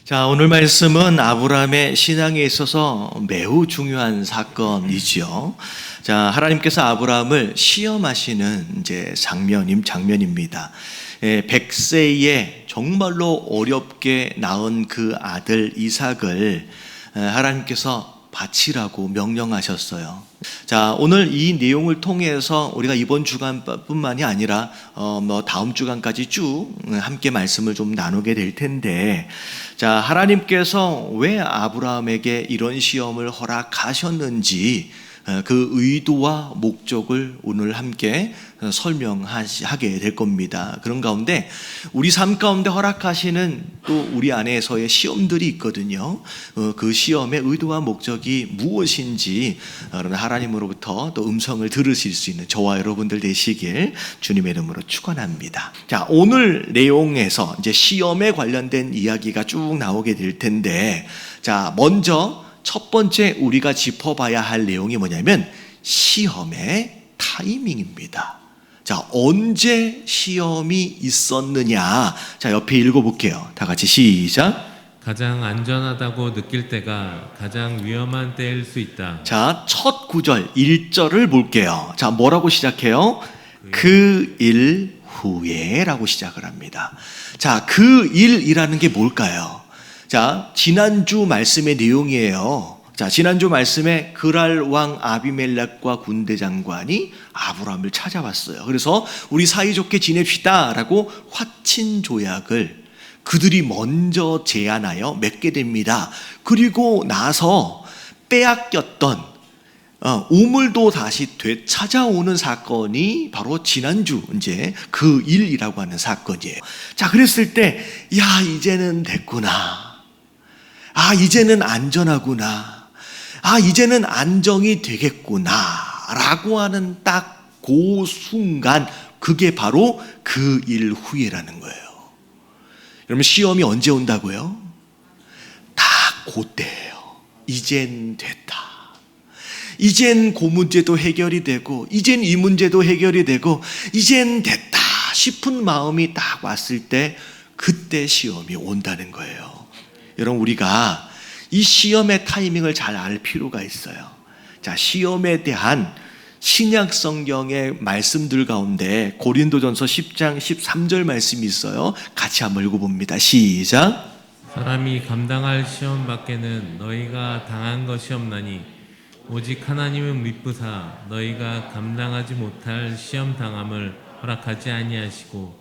자, 오늘 말씀은 아브라함의 신앙에 있어서 매우 중요한 사건이지요. 자, 하나님께서 아브라함을 시험하시는 장면입니다. 100세에 정말로 어렵게 낳은 그 아들 이삭을 하나님께서 바치라고 명령하셨어요. 자, 오늘 이 내용을 통해서 우리가 이번 주간뿐만이 아니라 다음 주간까지 쭉 함께 말씀을 좀 나누게 될 텐데, 자, 하나님께서 왜 아브라함에게 이런 시험을 허락하셨는지 그 의도와 목적을 오늘 함께 설명하게 될 겁니다. 그런 가운데 우리 삶 가운데 허락하시는 또 우리 안에서의 시험들이 있거든요. 그 시험의 의도와 목적이 무엇인지 하나님으로부터 또 음성을 들으실 수 있는 저와 여러분들 되시길 주님의 이름으로 축원합니다. 자, 오늘 내용에서 이제 시험에 관련된 이야기가 쭉 나오게 될 텐데, 자, 먼저 첫 번째 우리가 짚어봐야 할 내용이 뭐냐면 시험의 타이밍입니다. 자, 언제 시험이 있었느냐? 자, 옆에 읽어볼게요. 다 같이 시작. 가장 안전하다고 느낄 때가 가장 위험한 때일 수 있다. 자, 첫 구절 1절을 볼게요. 자, 뭐라고 시작해요? 그 일 후에 라고 시작을 합니다. 자, 그 일이라는 게 뭘까요? 자, 지난주 말씀의 내용이에요. 자, 지난주 말씀에 그랄 왕 아비멜렉과 군대 장관이 아브라함을 찾아왔어요. 그래서 우리 사이좋게 지냅시다 라고 화친 조약을 그들이 먼저 제안하여 맺게 됩니다. 그리고 나서 빼앗겼던 우물도 다시 되찾아오는 사건이 바로 지난주 이제 그 일이라고 하는 사건이에요. 자, 그랬을 때, 야, 이제는 됐구나. 아, 이제는 안전하구나. 아, 이제는 안정이 되겠구나. 라고 하는 딱 그 순간, 그게 바로 그 일 후에라는 거예요. 여러분, 시험이 언제 온다고요? 딱 그때예요. 이젠 됐다. 이젠 그 문제도 해결이 되고, 이젠 이 문제도 해결이 되고, 이젠 됐다 싶은 마음이 딱 왔을 때, 그때 시험이 온다는 거예요. 여러분, 우리가 이 시험의 타이밍을 잘 알 필요가 있어요. 자, 시험에 대한 신약 성경의 말씀들 가운데 고린도전서 10장 13절 말씀이 있어요. 같이 한번 읽어봅니다. 시작. 사람이 감당할 시험 밖에는 너희가 당한 것이 없나니 오직 하나님은 미쁘사 너희가 감당하지 못할 시험 당함을 허락하지 아니하시고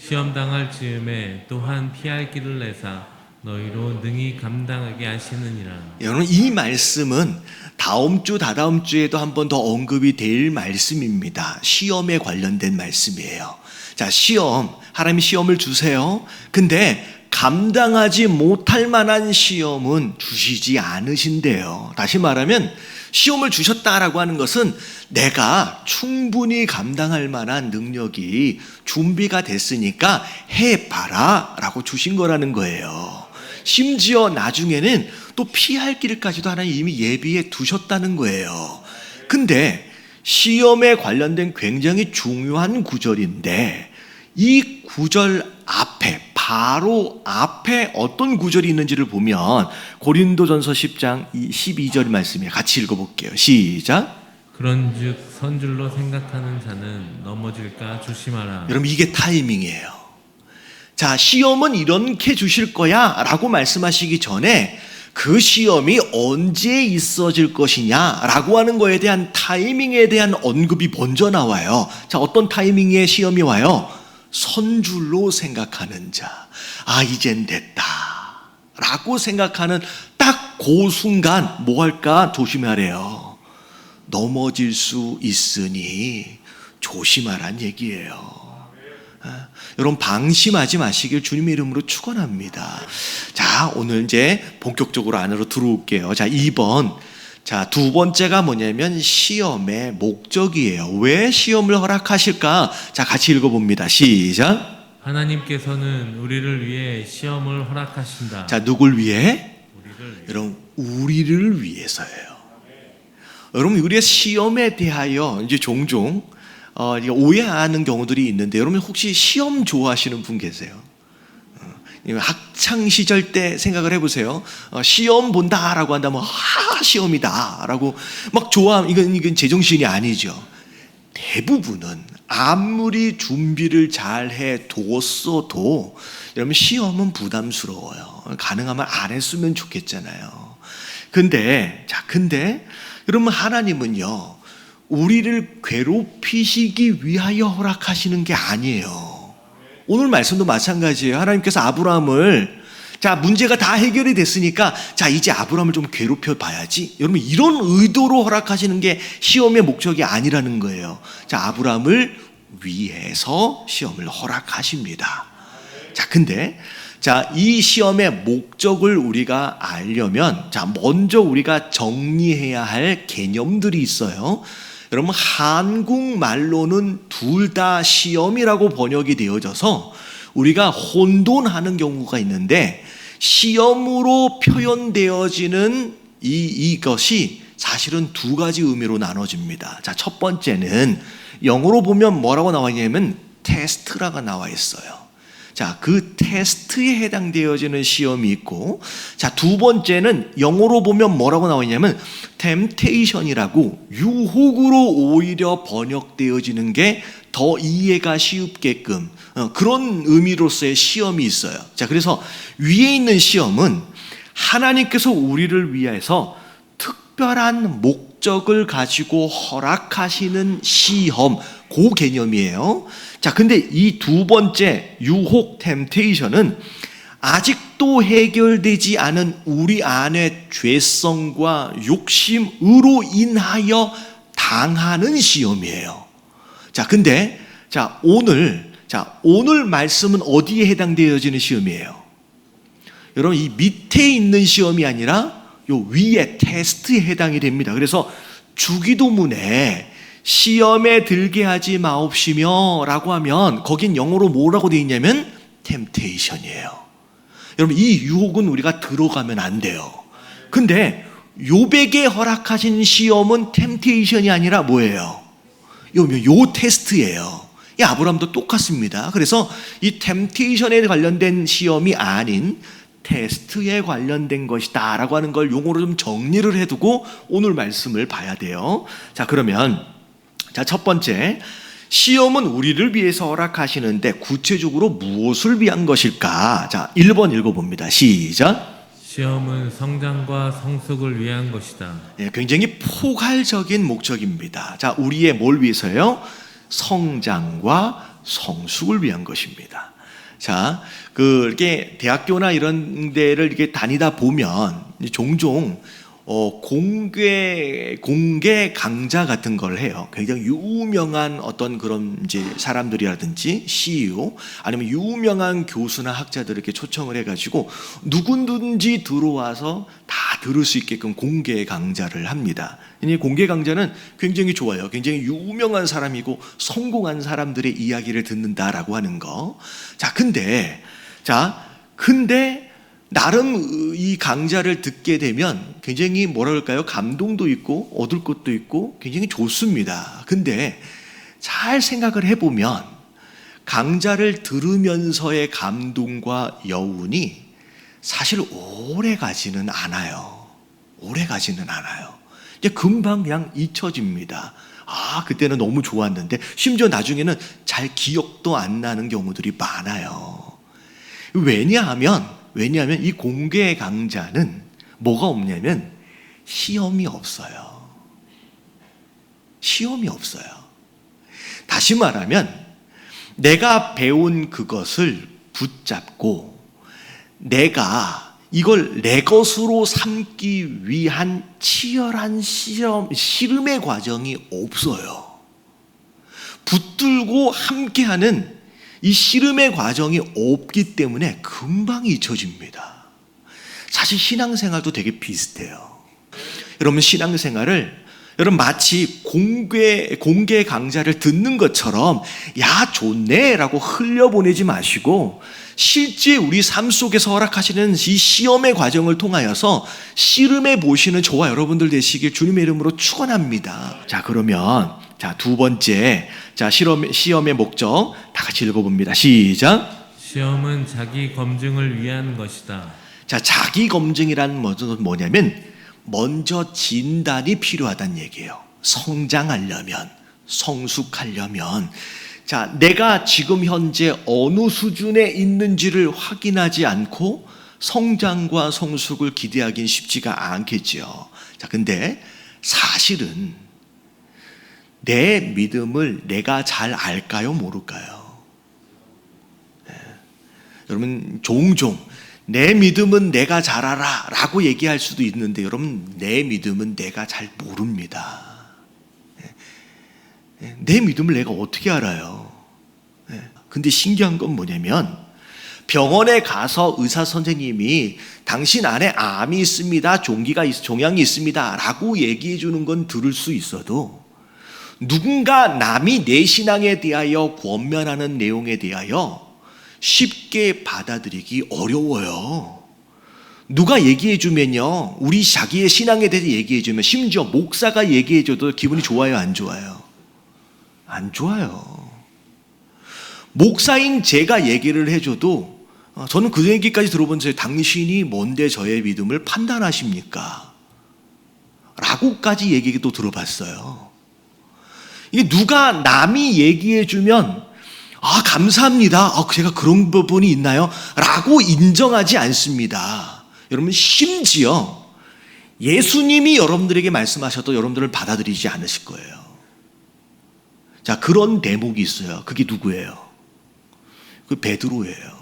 시험 당할 즈음에 또한 피할 길을 내사 너희로 능히 감당하게 하시느니라. 여러분, 이 말씀은 다음 주, 다다음 주에도 한 번 더 언급이 될 말씀입니다. 시험에 관련된 말씀이에요. 자, 시험, 하나님이 시험을 주세요. 근데 감당하지 못할 만한 시험은 주시지 않으신대요. 다시 말하면 시험을 주셨다라고 하는 것은 내가 충분히 감당할 만한 능력이 준비가 됐으니까 해봐라 라고 주신 거라는 거예요. 심지어 나중에는 또 피할 길까지도 하나님 이미 예비해 두셨다는 거예요. 근데 시험에 관련된 굉장히 중요한 구절인데, 이 구절 앞에, 바로 앞에 어떤 구절이 있는지를 보면 고린도전서 10장 12절 말씀이에요. 같이 읽어볼게요. 시작. 그런즉 선줄로 생각하는 자는 넘어질까 조심하라. 여러분, 이게 타이밍이에요. 자, 시험은 이렇게 주실 거야 라고 말씀하시기 전에 그 시험이 언제 있어질 것이냐 라고 하는 거에 대한 타이밍에 대한 언급이 먼저 나와요. 자, 어떤 타이밍에 시험이 와요? 선줄로 생각하는 자. 아, 이젠 됐다 라고 생각하는 딱 그 순간 뭐 할까? 조심하래요. 넘어질 수 있으니 조심하란 얘기예요. 여러분, 방심하지 마시길 주님의 이름으로 축원합니다. 자, 오늘 이제 본격적으로 안으로 들어올게요. 자, 2번. 자, 두 번째가 뭐냐면 시험의 목적이에요. 왜 시험을 허락하실까? 자, 같이 읽어봅니다. 시작. 하나님께서는 우리를 위해 시험을 허락하신다. 자, 누굴 위해? 여러분, 우리를 위해서예요. 여러분, 우리의 시험에 대하여 이제 종종 오해하는 경우들이 있는데, 여러분 혹시 시험 좋아하시는 분 계세요? 학창 시절 때 생각을 해보세요. 시험 본다라고 한다면 시험이다라고 막 좋아하면 이건 제정신이 아니죠. 대부분은 아무리 준비를 잘 해두었어도 여러분 시험은 부담스러워요. 가능하면 안 했으면 좋겠잖아요. 근데 여러분 하나님은요, 우리를 괴롭히시기 위하여 허락하시는 게 아니에요. 오늘 말씀도 마찬가지예요. 하나님께서 아브라함을 문제가 다 해결이 됐으니까 이제 아브라함을 좀 괴롭혀 봐야지. 여러분 이런 의도로 허락하시는 게 시험의 목적이 아니라는 거예요. 아브라함을 위해서 시험을 허락하십니다. 근데 이 시험의 목적을 우리가 알려면 먼저 우리가 정리해야 할 개념들이 있어요. 여러분 한국말로는 둘 다 시험이라고 번역이 되어져서 우리가 혼돈하는 경우가 있는데, 시험으로 표현되어지는 이것이 사실은 두 가지 의미로 나눠집니다. 첫 번째는 영어로 보면 뭐라고 나와 있냐면 테스트라고 나와 있어요. 그 테스트에 해당되어지는 시험이 있고, 두 번째는 영어로 보면 뭐라고 나와 있냐면 temptation이라고 유혹으로 오히려 번역되어지는 게 더 이해가 쉽게끔 그런 의미로서의 시험이 있어요. 그래서 위에 있는 시험은 하나님께서 우리를 위해서 특별한 목적을 가지고 허락하시는 시험, 그 개념이에요. 근데 이 두 번째 유혹 템테이션은 아직도 해결되지 않은 우리 안의 죄성과 욕심으로 인하여 당하는 시험이에요. 근데 오늘 말씀은 어디에 해당되어지는 시험이에요? 여러분 이 밑에 있는 시험이 아니라 요 위에 테스트에 해당이 됩니다. 그래서 주기도문에 시험에 들게 하지 마옵시며 라고 하면 거긴 영어로 뭐라고 되어 있냐면 템테이션이에요. 여러분 이 유혹은 우리가 들어가면 안 돼요. 근데 요백에 허락하신 시험은 템테이션이 아니라 뭐예요? 요 테스트예요. 이 아브라함도 똑같습니다. 그래서 이 템테이션에 관련된 시험이 아닌 테스트에 관련된 것이다 라고 하는 걸 용어로 좀 정리를 해두고 오늘 말씀을 봐야 돼요. 그러면 첫 번째, 시험은 우리를 위해서 허락하시는데 구체적으로 무엇을 위한 것일까? 1번 읽어봅니다. 시작. 시험은 성장과 성숙을 위한 것이다. 굉장히 포괄적인 목적입니다. 우리의 뭘 위해서요? 성장과 성숙을 위한 것입니다. 이렇게 대학교나 이런 데를 이렇게 다니다 보면 종종 공개 강좌 같은 걸 해요. 굉장히 유명한 어떤 그런 이제 사람들이라든지 CEO 아니면 유명한 교수나 학자들 이렇게 초청을 해가지고 누구든지 들어와서 다 들을 수 있게끔 공개 강좌를 합니다. 이 공개 강좌는 굉장히 좋아요. 굉장히 유명한 사람이고 성공한 사람들의 이야기를 듣는다라고 하는 거. 근데 나름 이 강좌를 듣게 되면 굉장히 감동도 있고 얻을 것도 있고 굉장히 좋습니다. 근데 잘 생각을 해보면 강좌를 들으면서의 감동과 여운이 사실 오래 가지는 않아요. 이제 금방 그냥 잊혀집니다. 그때는 너무 좋았는데, 심지어 나중에는 잘 기억도 안 나는 경우들이 많아요. 왜냐하면 이 공개 강좌는 뭐가 없냐면 시험이 없어요. 다시 말하면 내가 배운 그것을 붙잡고 내가 이걸 내 것으로 삼기 위한 치열한 씨름의 과정이 없어요. 붙들고 함께하는 이 씨름의 과정이 없기 때문에 금방 잊혀집니다. 사실 신앙생활도 되게 비슷해요. 여러분 신앙생활을 마치 공개 강좌를 듣는 것처럼 야 좋네 라고 흘려보내지 마시고 실제 우리 삶 속에서 허락하시는 이 시험의 과정을 통하여서 씨름해 보시는 저와 여러분들 되시길 주님의 이름으로 축원합니다. 그러면 두 번째 시험의 목적 다 같이 읽어봅니다. 시작. 시험은 자기 검증을 위한 것이다. 자, 자기 검증이란 뭐냐면 먼저 진단이 필요하다는 얘기예요. 성장하려면, 성숙하려면. 자, 내가 지금 현재 어느 수준에 있는지를 확인하지 않고 성장과 성숙을 기대하기는 쉽지가 않겠죠. 자, 근데 사실은 내 믿음을 내가 잘 알까요? 모를까요? 네. 여러분, 종종 내 믿음은 내가 잘 알아 라고 얘기할 수도 있는데, 여러분, 내 믿음은 내가 잘 모릅니다. 내 믿음을 내가 어떻게 알아요? 근데 신기한 건 뭐냐면, 병원에 가서 의사 선생님이 당신 안에 암이 있습니다, 종양이 있습니다 라고 얘기해 주는 건 들을 수 있어도, 누군가 남이 내 신앙에 대하여 권면하는 내용에 대하여 쉽게 받아들이기 어려워요. 누가 얘기해 주면요, 우리 자기의 신앙에 대해서 얘기해 주면, 심지어 목사가 얘기해 줘도 기분이 좋아요, 안 좋아요? 안 좋아요. 목사인 제가 얘기를 해줘도 저는 그 얘기까지 들어본 적이, 당신이 뭔데 저의 믿음을 판단하십니까? 라고까지 얘기도 들어봤어요. 이게 누가 남이 얘기해 주면 감사합니다. 제가 그런 부분이 있나요? 라고 인정하지 않습니다. 여러분, 심지어 예수님이 여러분들에게 말씀하셔도 여러분들을 받아들이지 않으실 거예요. 자, 그런 대목이 있어요. 그게 누구예요? 그 베드로예요.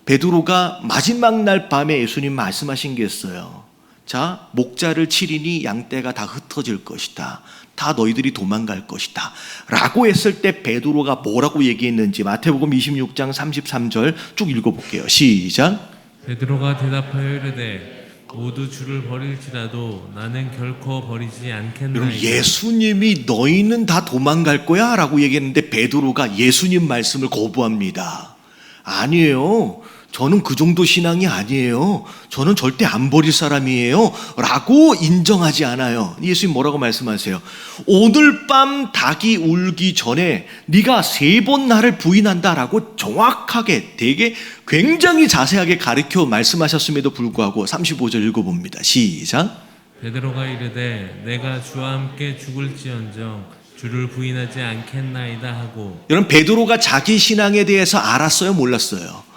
베드로가 마지막 날 밤에 예수님 말씀하신 게 있어요. 자, 목자를 치리니 양떼가 다 흩어질 것이다. 다 너희들이 도망갈 것이다 라고 했을 때 베드로가 뭐라고 얘기했는지 마태복음 26장 33절 쭉 읽어볼게요. 시작. 베드로가 대답하여 이르되 모두 주를 버릴지라도 나는 결코 버리지 않겠나이다. 여러분, 예수님이 너희는 다 도망갈 거야 라고 얘기했는데 베드로가 예수님 말씀을 거부합니다. 아니에요, 저는 그 정도 신앙이 아니에요, 저는 절대 안 버릴 사람이에요 라고 인정하지 않아요. 예수님 뭐라고 말씀하세요? 오늘 밤 닭이 울기 전에 네가 3번 나를 부인한다 라고 정확하게, 되게 굉장히 자세하게 가르쳐 말씀하셨음에도 불구하고 35절 읽어봅니다. 시작. 베드로가 이르되 내가 주와 함께 죽을지언정 주를 부인하지 않겠나이다 하고. 여러분, 베드로가 자기 신앙에 대해서 알았어요, 몰랐어요?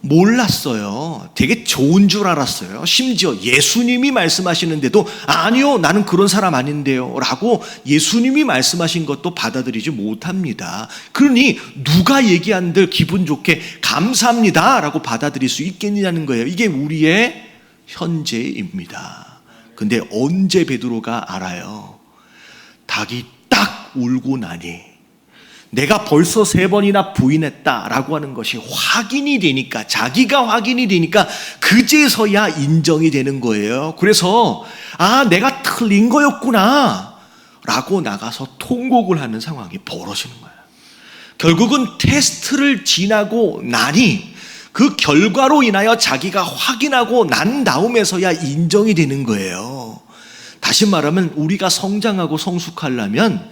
몰랐어요. 되게 좋은 줄 알았어요. 심지어 예수님이 말씀하시는데도 아니요, 나는 그런 사람 아닌데요 라고 예수님이 말씀하신 것도 받아들이지 못합니다. 그러니 누가 얘기한들 기분 좋게 감사합니다 라고 받아들일 수 있겠느냐는 거예요. 이게 우리의 현재입니다. 근데 언제 베드로가 알아요? 닭이 딱 울고 나니, 내가 벌써 3번이나 부인했다라고 하는 것이 확인이 되니까, 자기가 확인이 되니까 그제서야 인정이 되는 거예요. 그래서 내가 틀린 거였구나 라고 나가서 통곡을 하는 상황이 벌어지는 거예요. 결국은 테스트를 지나고 나니 그 결과로 인하여 자기가 확인하고 난 다음에서야 인정이 되는 거예요. 다시 말하면 우리가 성장하고 성숙하려면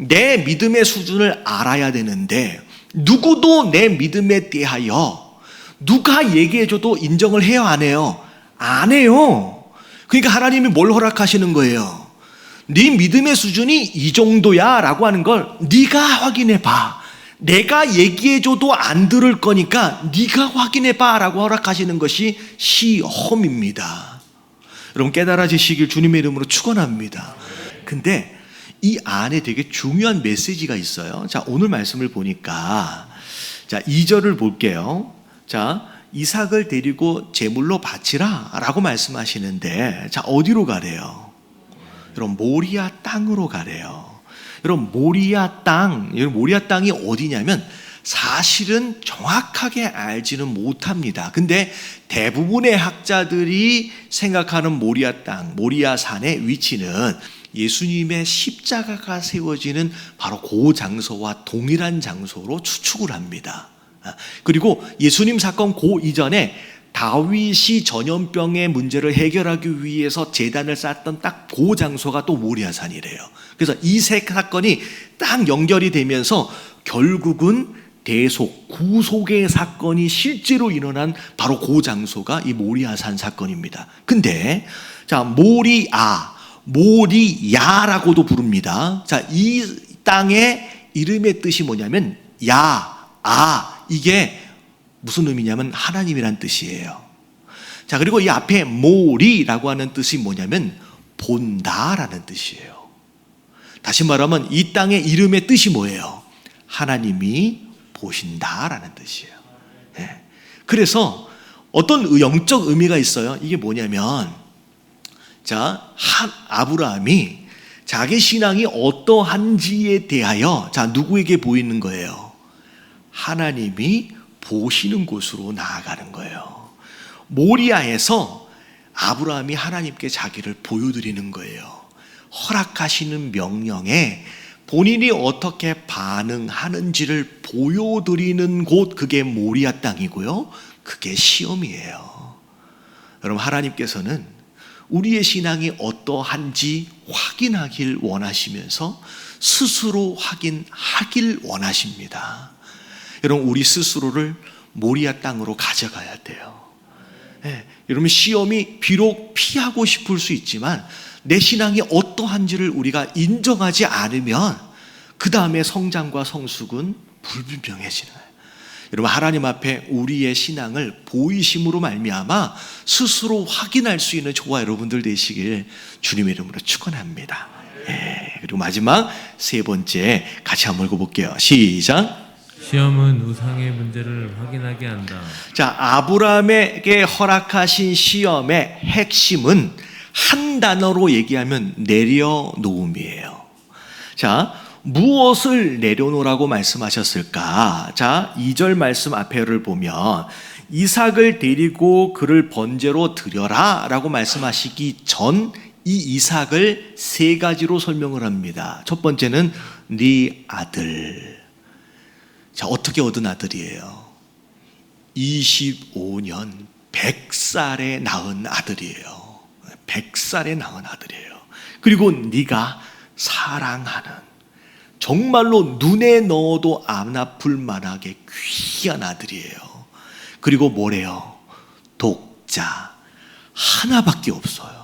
내 믿음의 수준을 알아야 되는데, 누구도 내 믿음에 대하여 누가 얘기해줘도 인정을 해요, 안 해요? 안 해요. 그러니까 하나님이 뭘 허락하시는 거예요? 네 믿음의 수준이 이 정도야 라고 하는 걸 네가 확인해봐. 내가 얘기해줘도 안 들을 거니까 네가 확인해봐 라고 허락하시는 것이 시험입니다. 여러분, 깨달아지시길 주님의 이름으로 축원합니다. 근데 이 안에 되게 중요한 메시지가 있어요. 자, 오늘 말씀을 보니까, 자, 2절을 볼게요. 자, 이삭을 데리고 제물로 바치라 라고 말씀하시는데, 자, 어디로 가래요? 여러분, 모리아 땅으로 가래요. 여러분, 모리아 땅이 어디냐면 사실은 정확하게 알지는 못합니다. 근데 대부분의 학자들이 생각하는 모리아 땅, 모리아 산의 위치는 예수님의 십자가가 세워지는 바로 그 장소와 동일한 장소로 추측을 합니다. 그리고 예수님 사건 그 이전에 다윗이 전염병의 문제를 해결하기 위해서 제단을 쌓았던 딱 그 장소가 또 모리아산이래요. 그래서 이 세 사건이 딱 연결이 되면서 결국은 대속, 구속의 사건이 실제로 일어난 바로 그 장소가 이 모리아산 사건입니다. 근데 자, 모리야라고도 부릅니다. 자, 이 땅의 이름의 뜻이 뭐냐면 이게 무슨 의미냐면 하나님이란 뜻이에요. 자, 그리고 이 앞에 모리라고 하는 뜻이 뭐냐면 본다라는 뜻이에요. 다시 말하면 이 땅의 이름의 뜻이 뭐예요? 하나님이 보신다라는 뜻이에요. 네. 그래서 어떤 영적 의미가 있어요. 이게 뭐냐면 자, 아브라함이 자기 신앙이 어떠한지에 대하여 자, 누구에게 보이는 거예요? 하나님이 보시는 곳으로 나아가는 거예요. 모리아에서 아브라함이 하나님께 자기를 보여드리는 거예요. 허락하시는 명령에 본인이 어떻게 반응하는지를 보여드리는 곳, 그게 모리아 땅이고요. 그게 시험이에요. 여러분, 하나님께서는 우리의 신앙이 어떠한지 확인하길 원하시면서 스스로 확인하길 원하십니다. 여러분, 우리 스스로를 모리아 땅으로 가져가야 돼요. 네, 여러분, 시험이 비록 피하고 싶을 수 있지만 내 신앙이 어떠한지를 우리가 인정하지 않으면 그 다음에 성장과 성숙은 불분명해지는 거예요. 여러분, 하나님 앞에 우리의 신앙을 보이심으로 말미암아 스스로 확인할 수 있는 저와 여러분들 되시길 주님의 이름으로 축원합니다. 예, 그리고 마지막 세 번째 같이 한번 읽어볼게요. 시작. 시험은 우상의 문제를 확인하게 한다. 자, 아브라함에게 허락하신 시험의 핵심은 한 단어로 얘기하면 내려놓음이에요. 자, 무엇을 내려놓으라고 말씀하셨을까? 자, 2절 말씀 앞에를 보면 이삭을 데리고 그를 번제로 드려라 라고 말씀하시기 전 이 이삭을 세 가지로 설명을 합니다. 첫 번째는 네 아들. 자, 어떻게 얻은 아들이에요? 25년 100살에 낳은 아들이에요. 100살에 낳은 아들이에요. 그리고 네가 사랑하는, 정말로 눈에 넣어도 안 아플 만하게 귀한 아들이에요. 그리고 뭐래요? 독자. 하나밖에 없어요.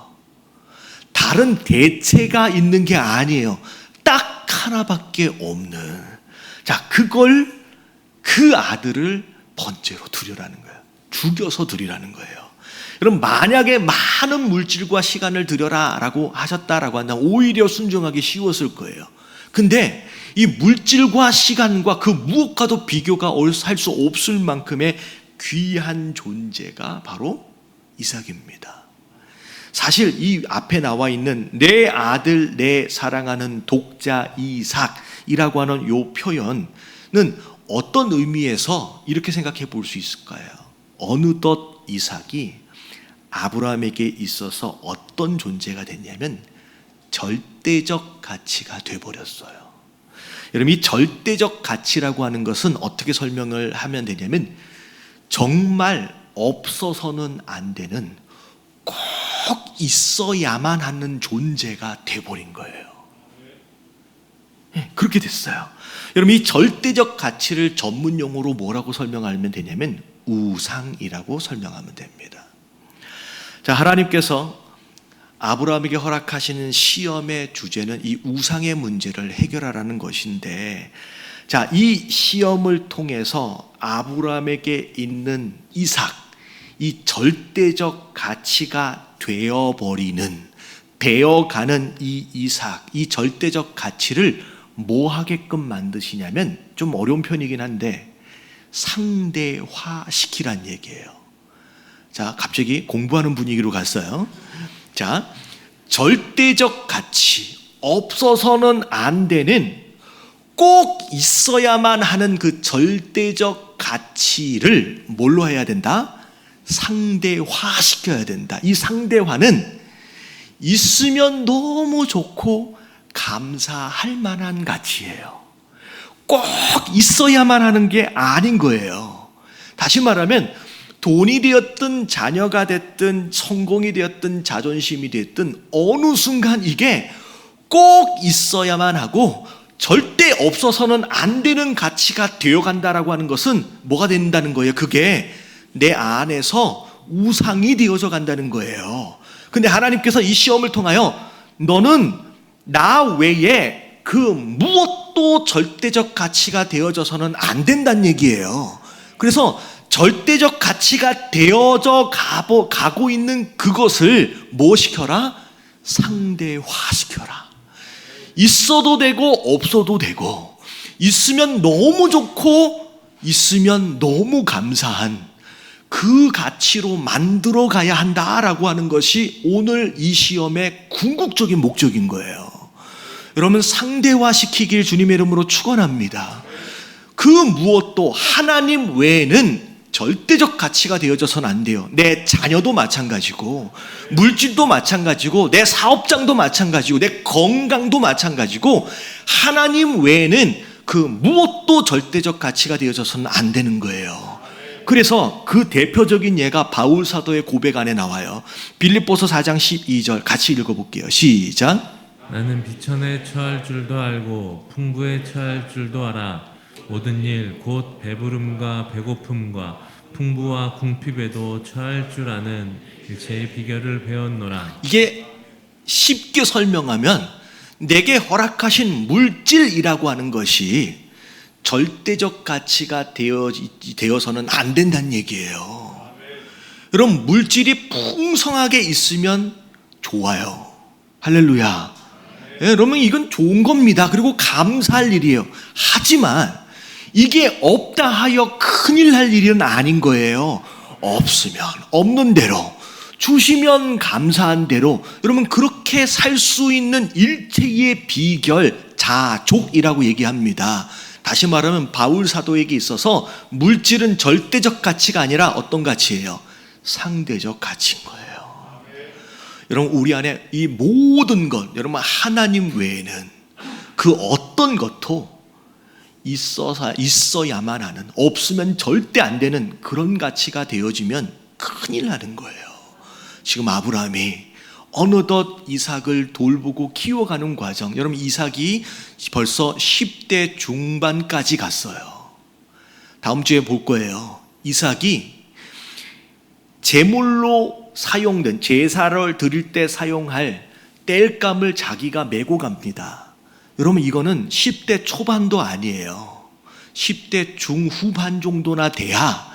다른 대체가 있는 게 아니에요. 딱 하나밖에 없는. 자, 그 아들을 번제로 드리라는 거예요. 죽여서 드리라는 거예요. 여러분, 만약에 많은 물질과 시간을 드려라 라고 하셨다라고 한다면 오히려 순종하기 쉬웠을 거예요. 근데 이 물질과 시간과 그 무엇과도 비교가 할 수 없을 만큼의 귀한 존재가 바로 이삭입니다. 사실 이 앞에 나와 있는 내 아들, 내 사랑하는 독자 이삭이라고 하는 이 표현은 어떤 의미에서 이렇게 생각해 볼 수 있을까요? 어느덧 이삭이 아브라함에게 있어서 어떤 존재가 됐냐면 절대적 가치가 돼버렸어요. 여러분, 이 절대적 가치라고 하는 것은 어떻게 설명을 하면 되냐면 정말 없어서는 안 되는, 꼭 있어야만 하는 존재가 돼버린 거예요. 네, 그렇게 됐어요. 여러분, 이 절대적 가치를 전문 용어로 뭐라고 설명하면 되냐면 우상이라고 설명하면 됩니다. 자, 하나님께서 아브라함에게 허락하시는 시험의 주제는 이 우상의 문제를 해결하라는 것인데, 자, 이 시험을 통해서 아브라함에게 있는 이삭, 이 절대적 가치가 되어가는 이 이삭, 이 절대적 가치를 뭐 하게끔 만드시냐면, 좀 어려운 편이긴 한데 상대화시키란 얘기예요. 자, 갑자기 공부하는 분위기로 갔어요. 자, 절대적 가치, 없어서는 안 되는, 꼭 있어야만 하는 그 절대적 가치를 뭘로 해야 된다? 상대화시켜야 된다. 이 상대화는 있으면 너무 좋고 감사할 만한 가치예요. 꼭 있어야만 하는 게 아닌 거예요. 다시 말하면 돈이 되었든 자녀가 됐든 성공이 되었든 자존심이 됐든 어느 순간 이게 꼭 있어야만 하고 절대 없어서는 안 되는 가치가 되어간다라고 하는 것은 뭐가 된다는 거예요? 그게 내 안에서 우상이 되어져 간다는 거예요. 근데 하나님께서 이 시험을 통하여 너는 나 외에 그 무엇도 절대적 가치가 되어져서는 안 된다는 얘기예요. 그래서 절대적 가치가 되어져 가고 있는 그것을 뭐 시켜라? 상대화시켜라. 있어도 되고 없어도 되고, 있으면 너무 좋고 있으면 너무 감사한 그 가치로 만들어 가야 한다라고 하는 것이 오늘 이 시험의 궁극적인 목적인 거예요. 여러분, 상대화시키길 주님의 이름으로 축원합니다. 그 무엇도 하나님 외에는 절대적 가치가 되어져서는 안 돼요. 내 자녀도 마찬가지고, 물질도 마찬가지고, 내 사업장도 마찬가지고, 내 건강도 마찬가지고, 하나님 외에는 그 무엇도 절대적 가치가 되어져서는 안 되는 거예요. 그래서 그 대표적인 예가 바울 사도의 고백 안에 나와요. 빌립보서 4장 12절 같이 읽어볼게요. 시작. 나는 비천에 처할 줄도 알고 풍부에 처할 줄도 알아. 모든 일 곧 배부름과 배고픔과 풍부와 궁핍에도 처할 줄 아는 일체의 비결을 배웠노라. 이게 쉽게 설명하면 내게 허락하신 물질이라고 하는 것이 절대적 가치가 되어서는 안 된다는 얘기예요. 여러분, 물질이 풍성하게 있으면 좋아요. 할렐루야. 예, 여러분, 이건 좋은 겁니다. 그리고 감사할 일이에요. 하지만 이게 없다 하여 큰일 날 일은 아닌 거예요. 없으면 없는 대로, 주시면 감사한 대로, 여러분, 그렇게 살 수 있는 일체의 비결, 자족이라고 얘기합니다. 다시 말하면 바울 사도에게 있어서 물질은 절대적 가치가 아니라 어떤 가치예요? 상대적 가치인 거예요. 여러분, 우리 안에 이 모든 것, 여러분, 하나님 외에는 그 어떤 것도 있어야만 하는, 없으면 절대 안 되는 그런 가치가 되어지면 큰일 나는 거예요. 지금 아브라함이 어느덧 이삭을 돌보고 키워가는 과정, 여러분, 이삭이 벌써 10대 중반까지 갔어요. 다음 주에 볼 거예요. 이삭이 제물로 사용된, 제사를 드릴 때 사용할 땔감을 자기가 메고 갑니다. 여러분, 이거는 10대 초반도 아니에요. 10대 중후반 정도나 돼야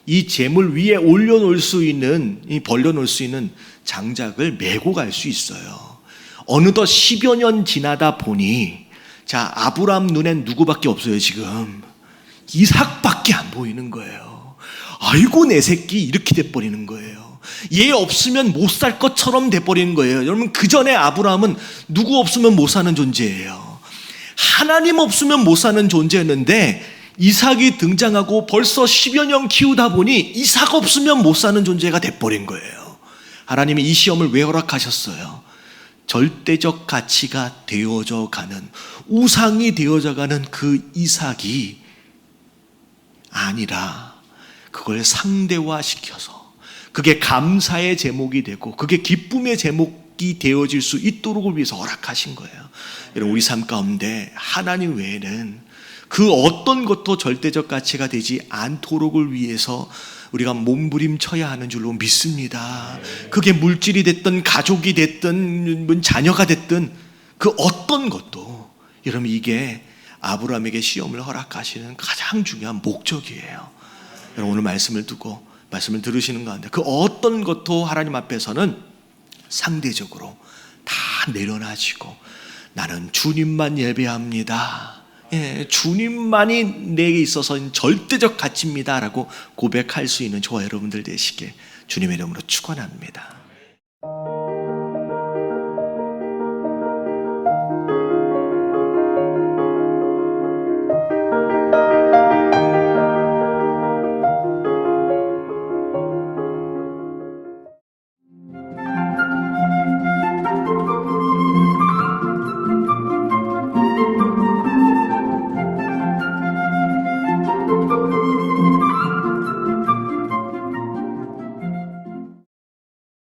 이 제물 위에 올려놓을 수 있는, 벌려놓을 수 있는 장작을 메고 갈 수 있어요. 어느덧 10여 년 지나다 보니, 자, 아브라함 눈엔 누구밖에 없어요. 지금 이삭밖에 안 보이는 거예요. 아이고, 내 새끼, 이렇게 돼버리는 거예요. 얘 없으면 못 살 것처럼 돼버리는 거예요. 여러분, 그 전에 아브라함은 누구 없으면 못 사는 존재예요. 하나님 없으면 못 사는 존재였는데, 이삭이 등장하고 벌써 10여 년 키우다 보니 이삭 없으면 못 사는 존재가 돼버린 거예요. 하나님이 이 시험을 왜 허락하셨어요? 절대적 가치가 되어져 가는, 우상이 되어져 가는 그 이삭이 아니라 그걸 상대화시켜서 그게 감사의 제목이 되고 그게 기쁨의 제목이 되어질 수 있도록을 위해서 허락하신 거예요. 여러분, 우리 삶 가운데 하나님 외에는 그 어떤 것도 절대적 가치가 되지 않도록을 위해서 우리가 몸부림쳐야 하는 줄로 믿습니다. 그게 물질이 됐든 가족이 됐든 자녀가 됐든 그 어떤 것도, 여러분, 이게 아브라함에게 시험을 허락하시는 가장 중요한 목적이에요. 여러분, 오늘 말씀을 두고 말씀을 들으시는 가운데 그 어떤 것도 하나님 앞에서는 상대적으로 다 내려놔지고 나는 주님만 예배합니다. 예, 주님만이 내게 있어서는 절대적 가치입니다 라고 고백할 수 있는 저와 여러분들 되시길 주님의 이름으로 축원합니다.